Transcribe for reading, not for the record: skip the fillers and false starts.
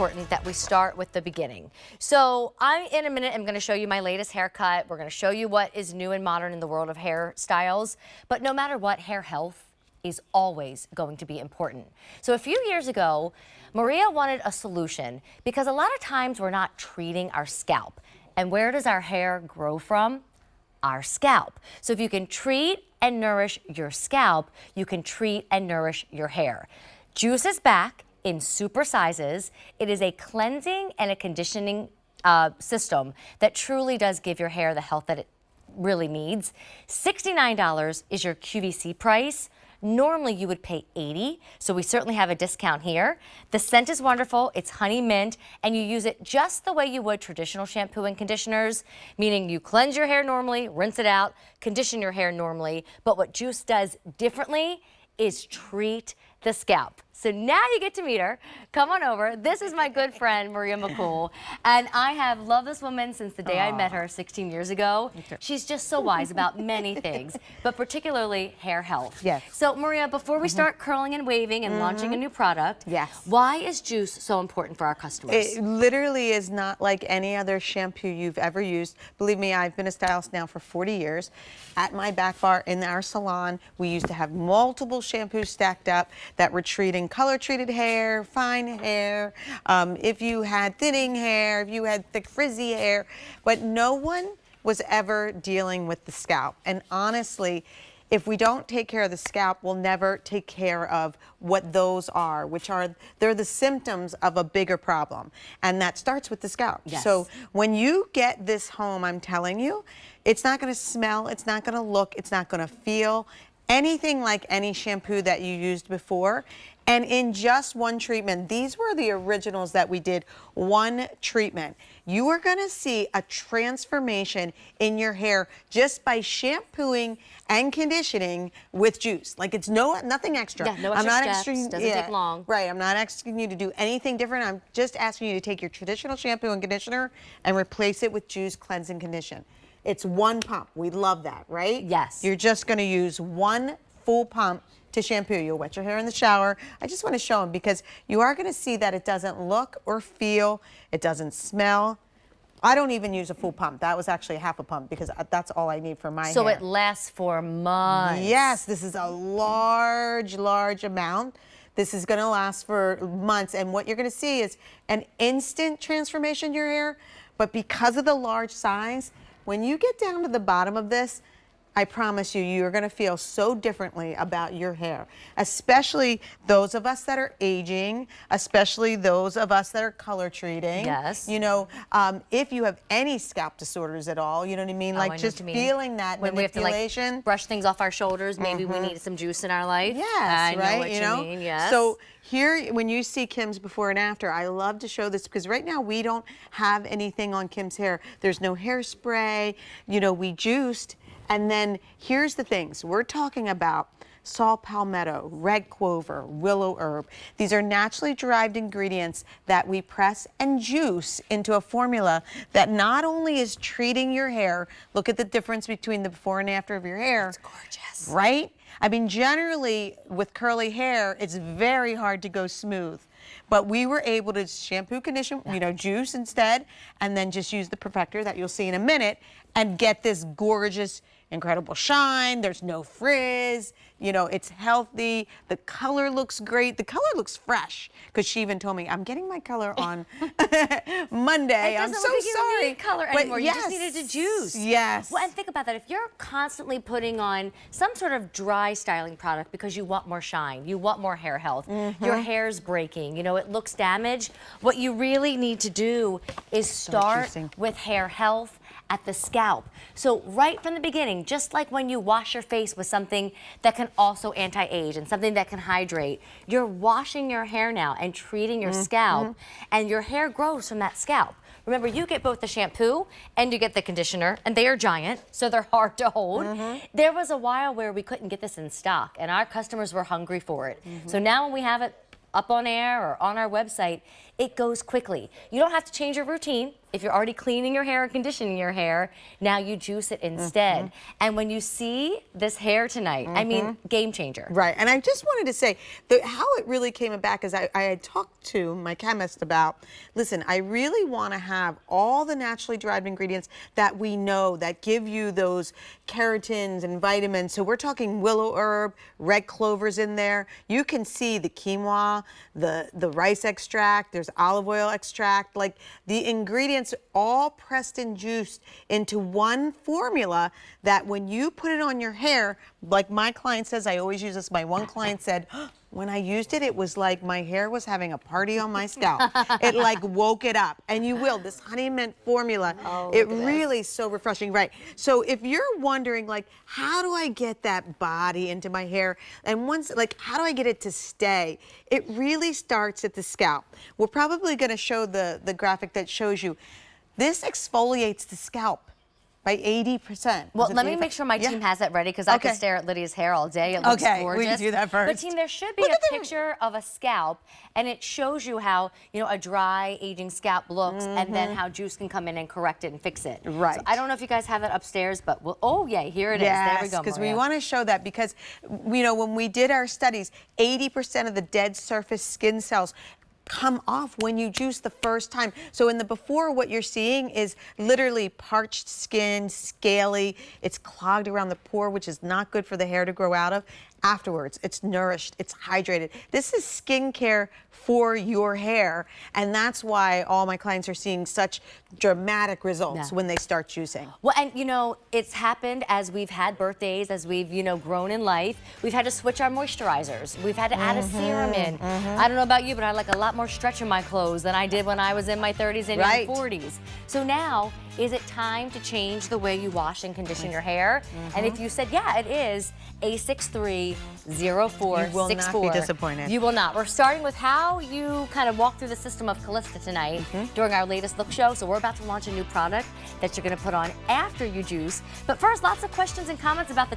Important that we start with the beginning. So in a minute, I'm going to show you my latest haircut. We're going to show you what is new and modern in the world of hairstyles. But no matter what, hair health is always going to be important. So a few years ago, Maria wanted a solution because a lot of times we're not treating our scalp. And where does our hair grow from? Our scalp. So if you can treat and nourish your scalp, you can treat and nourish your hair. Jousse is back in super sizes. It is a cleansing and a conditioning system that truly does give your hair the health that it really needs. $69 is your QVC price. Normally you would pay $80, so we certainly have a discount here. The scent is wonderful, it's honey mint, and you use it just the way you would traditional shampoo and conditioners, meaning you cleanse your hair normally, rinse it out, condition your hair normally, but what Jousse does differently is treat the scalp. So now you get to meet her. Come on over. This is my good friend, Maria McCool. And I have loved this woman since the day I met her 16 years ago. She's just so wise about many things, but particularly hair health. Yes. So Maria, before we start curling and waving and launching a new product, yes, why is Jousse so important for our customers? It literally is not like any other shampoo you've ever used. Believe me, I've been a stylist now for 40 years. At my back bar in our salon, we used to have multiple shampoos stacked up that were treating color-treated hair, fine hair, if you had thinning hair, if you had thick frizzy hair, but no one was ever dealing with the scalp. And honestly, if we don't take care of the scalp, we'll never take care of what those are, they're the symptoms of a bigger problem. And that starts with the scalp. Yes. So when you get this home, I'm telling you, it's not gonna smell, it's not gonna look, it's not gonna feel anything like any shampoo that you used before. And in just one treatment, these were the originals that we did, one treatment. You are gonna see a transformation in your hair just by shampooing and conditioning with Jousse. Like it's nothing extra. Yeah, no extra steps, doesn't take long. Right, I'm not asking you to do anything different. I'm just asking you to take your traditional shampoo and conditioner and replace it with Jousse Cleanse and Condition. It's one pump. We love that, right? Yes. You're just going to use one full pump to shampoo. You'll wet your hair in the shower. I just want to show them because you are going to see that it doesn't look or feel, it doesn't smell. I don't even use a full pump. That was actually half a pump because that's all I need for my hair. So it lasts for months. Yes, this is a large amount. This is going to last for months, and what you're going to see is an instant transformation in your hair, but because of the large size, when you get down to the bottom of this, I promise you, you're gonna feel so differently about your hair, especially those of us that are aging, especially those of us that are color treating. Yes. You know, if you have any scalp disorders at all, you know what I mean? I Like know just what you mean. feeling that when manipulation. we have to like brush things off our shoulders, maybe we need some Jousse in our life. Yes, I know right? what you mean, yes. So here, when you see Kim's before and after, I love to show this because right now we don't have anything on Kim's hair. There's no hairspray, you know, we juiced. And then here's the things. We're talking about saw palmetto, red clover, willow herb. These are naturally derived ingredients that we press and juice into a formula that not only is treating your hair, look at the difference between the before and after of your hair. It's gorgeous. Right? I mean, generally with curly hair, it's very hard to go smooth. But we were able to shampoo, condition, you know, Jousse instead, and then just use the perfector that you'll see in a minute and get this gorgeous, incredible shine. There's no frizz, you know, it's healthy. The color looks great. The color looks fresh because she even told me, I'm getting my color on Monday. I'm so like sorry. You need color anymore. Yes. You just needed to juice. Yes. Well, and think about that. If you're constantly putting on some sort of dry styling product because you want more shine, you want more hair health, your hair's breaking, you know, it looks damaged, what you really need to do is start with hair health at the scalp. So right from the beginning, just like when you wash your face with something that can also anti-age and something that can hydrate, you're washing your hair now and treating your scalp, and your hair grows from that scalp. Remember, you get both the shampoo and you get the conditioner, and they are giant, so they're hard to hold. There was a while where we couldn't get this in stock, and our customers were hungry for it. So now when we have it up on air or on our website, it goes quickly. You don't have to change your routine. If you're already cleaning your hair and conditioning your hair, now you juice it instead. And when you see this hair tonight, I mean, game changer. Right, and I just wanted to say how it really came back is I had talked to my chemist about, listen, I really want to have all the naturally derived ingredients that we know that give you those keratins and vitamins. So we're talking willow herb, red clover's in there. You can see the quinoa, the rice extract, there's olive oil extract, like the ingredients all pressed and juiced into one formula that when you put it on your hair, like my client says, I always use this, my one client said, when I used it, it was like my hair was having a party on my scalp. It like woke it up. And you will, this honey mint formula, it really is so refreshing, right? So if you're wondering, like, how do I get that body into my hair? And once, like, how do I get it to stay? It really starts at the scalp. We're probably gonna show the graphic that shows you, this exfoliates the scalp by 80%. Well, let me make sure my team has that ready because I could stare at Lydia's hair all day. It looks gorgeous. We can do that first. But team, there should be a picture of a scalp, and it shows you how, you know, a dry, aging scalp looks, and then how juice can come in and correct it and fix it. Right. So I don't know if you guys have that upstairs, but we'll, oh yeah, here it is. There we go, because Maria. we want to show that because, you know, when we did our studies, 80% of the dead surface skin cells come off when you juice the first time. So in the before, what you're seeing is literally parched skin, scaly, it's clogged around the pore, which is not good for the hair to grow out of. Afterwards, it's nourished, it's hydrated. This is skincare for your hair, and that's why all my clients are seeing such dramatic results when they start juicing. Well, and you know, it's happened as we've had birthdays, as we've, you know, grown in life. We've had to switch our moisturizers. We've had to add a serum in. I don't know about you, but I like a lot more stretch in my clothes than I did when I was in my 30s and 40s. So now, is it time to change the way you wash and condition your hair? And if you said, yeah, it is, A630464. You will not be disappointed. You will not. We're starting with how you kind of walk through the system of Calista tonight during our latest look show. So we're about to launch a new product that you're going to put on after you juice. But first, lots of questions and comments about the